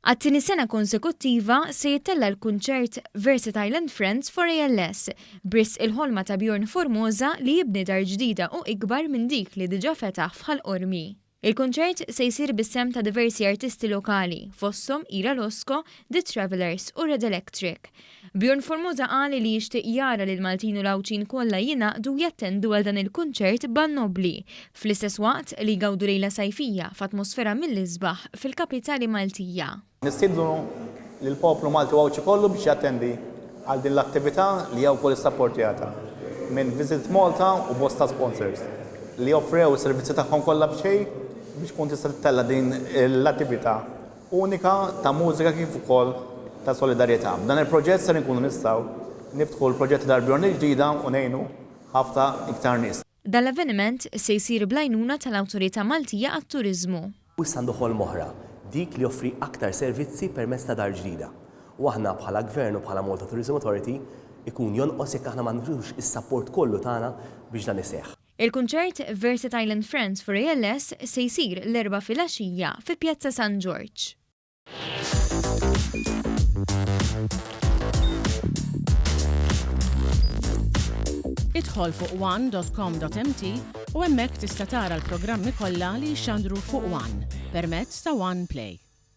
Għat-tieni sena konsekuttiva se jittella l-kunċert Versatile and Friends for ALS, bris il-ħolma ta' Bjorn Formosa li jibni dar ġdida u ikbar minn dik li diġà fetaħ f'ħal Qormi. Il-kunċert se jsir bis-sehem ta' diversi artisti lokali, fosthom l-Osko, The Travelers u Red Electric. Bjorn Formosa qal li jixtieq jara lil Maltin u Lawċin kollha jingħaqdu jattendu għal dan il-kunċert ban-nobli, fl-istess waqt li jgawdu lejla sajfija f'atmosfera mill-isbaħ fil-kapitali Maltija. Nistiednu lill-poplu Malti Wawċi kollu biex jattendi għal din l-attività li hija wkoll issapportjata minn Visit Malta u bosta sponsors li offrew is-servizzi tagħhom kollha b'xejn biex tkun tista' tittella din l-attività unika ta' mużika kif ukoll ta' solidarjetà. Dan il-proġett se nkunu nistgħu niftħu l-proġett Bjorn Ġdida u ngħinu ħafna iktar nies. Dan l-avveniment se jsir bl-għajnuna tal-Awtorità Maltija għat-Turiżmu. U għandu ħolma oħra, dik li offri aktar servizzi permezz ta' dar ġdida. U aħna bħala Gvern u bħala Malta Tourism Authority ikun jonqos jekk aħna m'għandux is-sapport kollu tagħna biex dan iseħħ. Il-kunċert Versatile and Friends for ALS se jsir l-4 filgħaxija fi Pjazza San George. Idħol fuq one.com.mt u hemmhekk tista' tara l-programmi kollha li jxandru fuq One permezz ta' One Play.